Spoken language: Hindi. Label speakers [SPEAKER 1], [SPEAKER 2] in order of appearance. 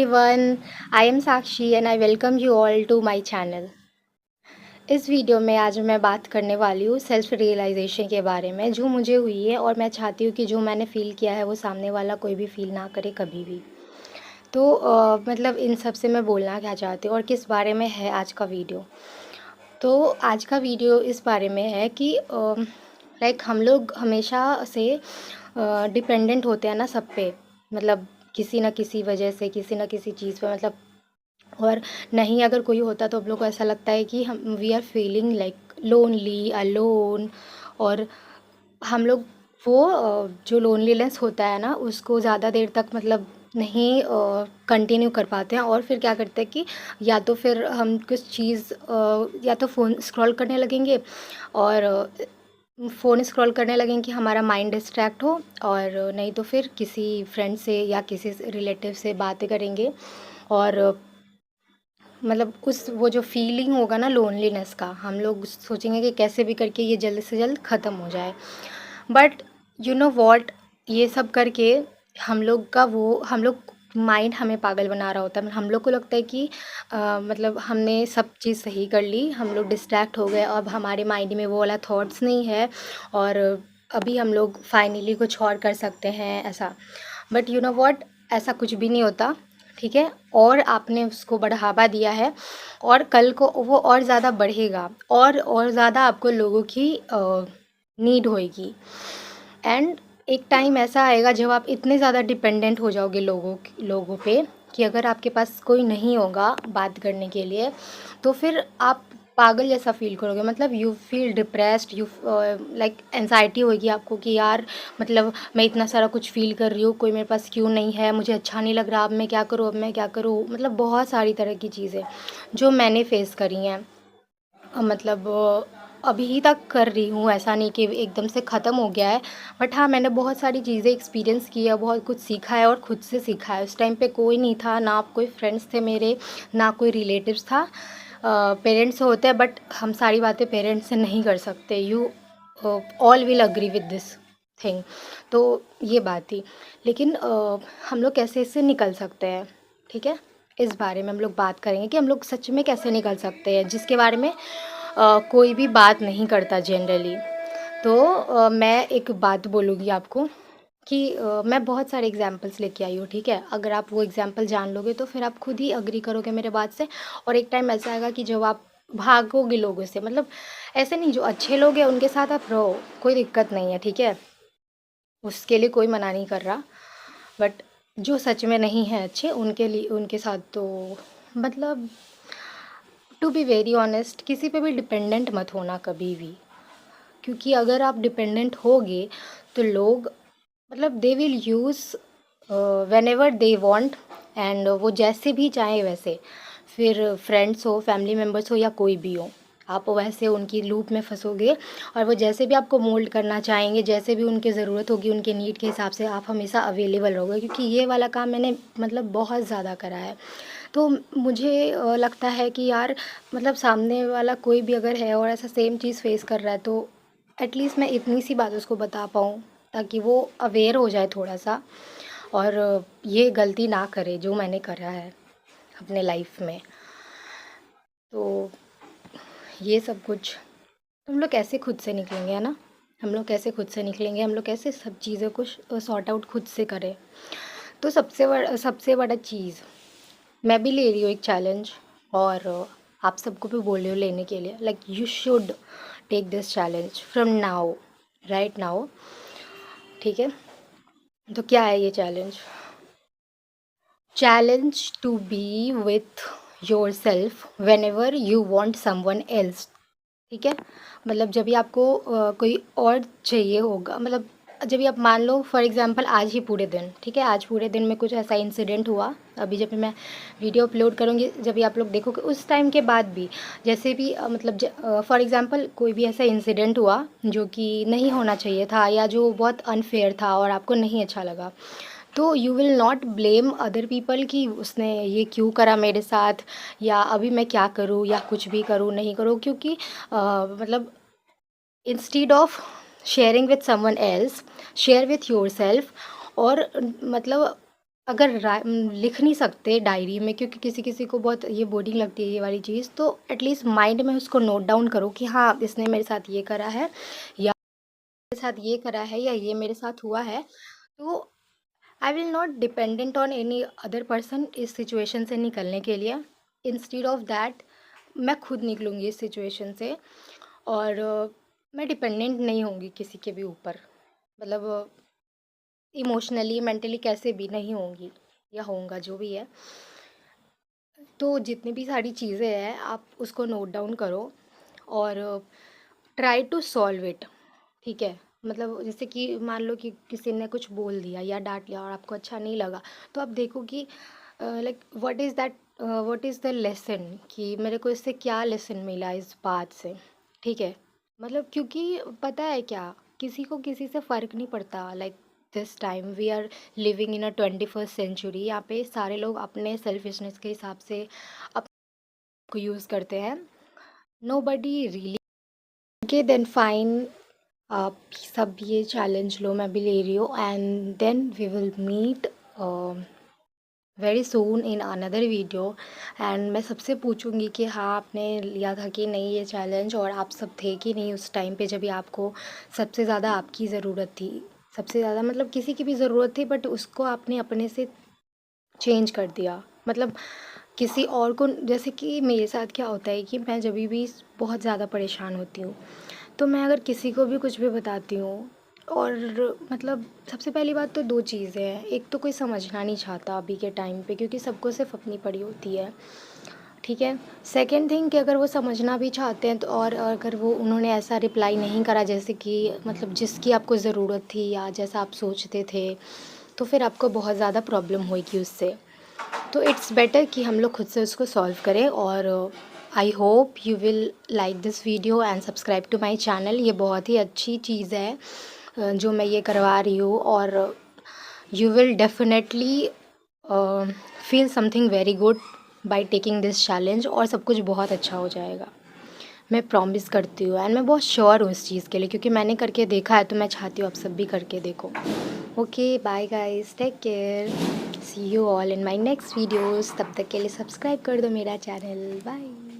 [SPEAKER 1] everyone, I am Sakshi and I welcome you all to my channel. इस वीडियो में आज मैं बात करने वाली हूँ सेल्फ रियलाइजेशन के बारे में जो मुझे हुई है और मैं चाहती हूँ कि जो मैंने फ़ील किया है वो सामने वाला कोई भी फ़ील ना करे कभी भी। तो मतलब इन सब से मैं बोलना क्या चाहती हूँ और किस बारे में है आज का वीडियो। तो आज का वीडियो इस बारे में है कि लाइक हम लोग हमेशा से डिपेंडेंट होते हैं ना सब पे, मतलब किसी न किसी वजह से किसी न किसी चीज़ पे, मतलब और नहीं अगर कोई होता तो हम लोग को ऐसा लगता है कि हम we are feeling like lonely alone. और हम लोग वो जो लोनलीनेस होता है ना उसको ज़्यादा देर तक मतलब नहीं कंटिन्यू कर पाते हैं और फिर क्या करते हैं कि या तो फिर हम कुछ चीज़ या तो फ़ोन स्क्रॉल करने लगेंगे और फ़ोन स्क्रॉल करने लगेंगे कि हमारा माइंड डिस्ट्रैक्ट हो, और नहीं तो फिर किसी फ्रेंड से या किसी रिलेटिव से बातें करेंगे और मतलब उस वो जो फीलिंग होगा ना लोनलीनेस का, हम लोग सोचेंगे कि कैसे भी करके ये जल्द से जल्द ख़त्म हो जाए। बट यू नो वॉट, ये सब करके हम लोग का वो हम लोग माइंड हमें पागल बना रहा होता है। हम लोग को लगता है कि मतलब हमने सब चीज़ सही कर ली, हम लोग डिस्ट्रैक्ट हो गए, अब हमारे माइंड में वो वाला थॉट्स नहीं है और अभी हम लोग फाइनली कुछ और कर सकते हैं ऐसा। बट यू नो वॉट, ऐसा कुछ भी नहीं होता, ठीक है। और आपने उसको बढ़ावा दिया है और कल को वो और ज़्यादा बढ़ेगा और ज़्यादा आपको लोगों की नीड होएगी। एंड एक टाइम ऐसा आएगा जब आप इतने ज़्यादा डिपेंडेंट हो जाओगे लोगों पे कि अगर आपके पास कोई नहीं होगा बात करने के लिए तो फिर आप पागल जैसा फील करोगे, मतलब you feel depressed, you like anxiety होगी आपको कि यार मतलब मैं इतना सारा कुछ फ़ील कर रही हूँ, कोई मेरे पास क्यों नहीं है, मुझे अच्छा नहीं लग रहा, अब मैं क्या करूँ, अब मैं क्या करूँ, मतलब बहुत सारी तरह की चीज़ें जो मैंने फ़ेस करी हैं। मतलब अभी तक कर रही हूँ, ऐसा नहीं कि एकदम से ख़त्म हो गया है। बट हाँ, मैंने बहुत सारी चीज़ें एक्सपीरियंस की है, बहुत कुछ सीखा है और खुद से सीखा है। उस टाइम पे कोई नहीं था, ना कोई फ्रेंड्स थे मेरे, ना कोई रिलेटिव्स था। पेरेंट्स होते हैं बट हम सारी बातें पेरेंट्स से नहीं कर सकते। You all will agree with this thing. तो ये बात थी। लेकिन हम लोग कैसे इससे निकल सकते हैं, ठीक है। इस बारे में हम लोग बात करेंगे कि हम लोग सच में कैसे निकल सकते हैं, जिसके बारे में कोई भी बात नहीं करता जनरली। तो मैं एक बात बोलूँगी आपको कि मैं बहुत सारे एग्जांपल्स लेके आई हूँ, ठीक है। अगर आप वो एग्जांपल जान लोगे तो फिर आप खुद ही अग्री करोगे मेरे बात से। और एक टाइम ऐसा आएगा कि जब आप भागोगे लोगों से, मतलब ऐसे नहीं, जो अच्छे लोग हैं उनके साथ आप रहो, कोई दिक्कत नहीं है, ठीक है। उसके लिए कोई मना नहीं कर रहा। बट जो सच में नहीं है अच्छे उनके लिए, उनके साथ तो मतलब टू बी वेरी ऑनेस्ट किसी पे भी डिपेंडेंट मत होना कभी भी। क्योंकि अगर आप डिपेंडेंट होगे तो लोग मतलब they will use when ever they want, and वो जैसे भी चाहें वैसे, फिर फ्रेंड्स हो, फैमिली मेम्बर्स हो या कोई भी हो, आप वैसे उनकी लूप में फंसोगे और वो जैसे भी आपको मोल्ड करना चाहेंगे, जैसे भी उनकी ज़रूरत होगी उनके नीड के हिसाब से आप हमेशा अवेलेबल रहोगे। क्योंकि ये वाला काम मैंने मतलब बहुत ज़्यादा करा है। तो मुझे लगता है कि यार मतलब सामने वाला कोई भी अगर है और ऐसा सेम चीज़ फेस कर रहा है तो एटलीस्ट मैं इतनी सी बात उसको बता पाऊँ ताकि वो अवेयर हो जाए थोड़ा सा और ये गलती ना करे जो मैंने करा है अपने लाइफ में। तो ये सब कुछ हम लोग कैसे खुद से निकलेंगे, है ना। हम लोग कैसे खुद से निकलेंगे, हम लोग कैसे सब चीज़ों को सॉर्ट आउट खुद से करें। तो सबसे बड़ा चीज़ मैं भी ले रही हूँ एक चैलेंज, और आप सबको भी बोल रही हूँ लेने के लिए, like you should take this challenge from now, right now, ठीक है। तो क्या है ये challenge? Challenge to be with yourself whenever you want someone else, ठीक है। मतलब जब भी आपको कोई और चाहिए होगा, मतलब जब भी आप मान लो फॉर एग्जांपल आज ही पूरे दिन, ठीक है, आज पूरे दिन में कुछ ऐसा इंसिडेंट हुआ, अभी जब भी मैं वीडियो अपलोड करूँगी, जब भी आप लोग देखोगे उस टाइम के बाद भी जैसे भी मतलब फॉर एग्जांपल कोई भी ऐसा इंसिडेंट हुआ जो कि नहीं होना चाहिए था या जो बहुत अनफेयर था और आपको नहीं अच्छा लगा, तो you will not blame other people कि उसने ये क्यों करा मेरे साथ, या अभी मैं क्या करूँ या कुछ भी करूँ नहीं करूँ। क्योंकि मतलब instead of sharing with someone else, share with your self. और मतलब अगर लिख नहीं सकते डायरी में, क्योंकि किसी किसी को बहुत ये बोरिंग लगती है ये वाली चीज़, तो एटलीस्ट माइंड में उसको नोट डाउन करो कि हाँ इसने मेरे साथ ये करा है, या मेरे साथ ये करा है, या ये मेरे साथ हुआ है। तो I will not dependent on any other person इस सिचुएशन से निकलने के लिए। इंस्टीड ऑफ दैट मैं खुद निकलूँगी इस सिचुएशन से, और मैं डिपेंडेंट नहीं होंगी किसी के भी ऊपर, मतलब इमोशनली मेंटली कैसे भी नहीं होंगी, या होऊंगा जो भी है। तो जितनी भी सारी चीज़ें हैं आप उसको नोट डाउन करो और ट्राई टू सॉल्व इट। ठीक है, मतलब जैसे कि मान लो कि किसी ने कुछ बोल दिया या डांट लिया और आपको अच्छा नहीं लगा, तो आप देखो कि like what is the lesson, कि मेरे को इससे क्या लेसन मिला इस बात से। ठीक है, मतलब क्योंकि पता है क्या, किसी को किसी से फ़र्क नहीं पड़ता। Like this time we are living in a 21st century, यहाँ पे सारे लोग अपने सेल्फिशनेस के हिसाब से आपको यूज़ करते हैं। नो बडी रियली। ओके देन फाइन, आप सब ये चैलेंज लो, मैं भी ले रही हूँ, and then we will meet very soon in another video. एंड मैं सबसे पूछूंगी कि हाँ आपने लिया था कि नहीं ये चैलेंज, और आप सब थे कि नहीं उस टाइम पे जब भी आपको सबसे ज़्यादा आपकी ज़रूरत थी। सबसे ज़्यादा मतलब किसी की भी ज़रूरत थी, बट उसको आपने अपने से चेंज कर दिया। मतलब किसी और को, जैसे कि मेरे साथ क्या होता है कि मैं जब भी बहुत ज़्यादा परेशान होती हूँ, तो मैं अगर किसी को भी कुछ भी बताती हूँ, और मतलब सबसे पहली बात तो दो चीज़ें हैं। एक तो कोई समझना नहीं चाहता अभी के टाइम पे, क्योंकि सबको सिर्फ अपनी पड़ी होती है। ठीक है। सेकंड थिंग कि अगर वो समझना भी चाहते हैं तो, और अगर वो उन्होंने ऐसा रिप्लाई नहीं करा जैसे कि मतलब जिसकी आपको ज़रूरत थी या जैसा आप सोचते थे, तो फिर आपको बहुत ज़्यादा प्रॉब्लम होगी उससे। तो इट्स बेटर कि हम लोग खुद से उसको सॉल्व करें। और I hope you will like this video and subscribe to my channel. ये बहुत ही अच्छी चीज़ है जो मैं ये करवा रही हूँ, और you will definitely feel something very good by taking this challenge, और सब कुछ बहुत अच्छा हो जाएगा, मैं प्रॉमिस करती हूँ। एंड मैं बहुत श्योर हूँ इस चीज़ के लिए, क्योंकि मैंने करके देखा है, तो मैं चाहती हूँ आप सब भी करके देखो। Okay bye guys, take care, see you all in my next videos. तब तक के लिए सब्सक्राइब कर दो मेरा चैनल। बाय।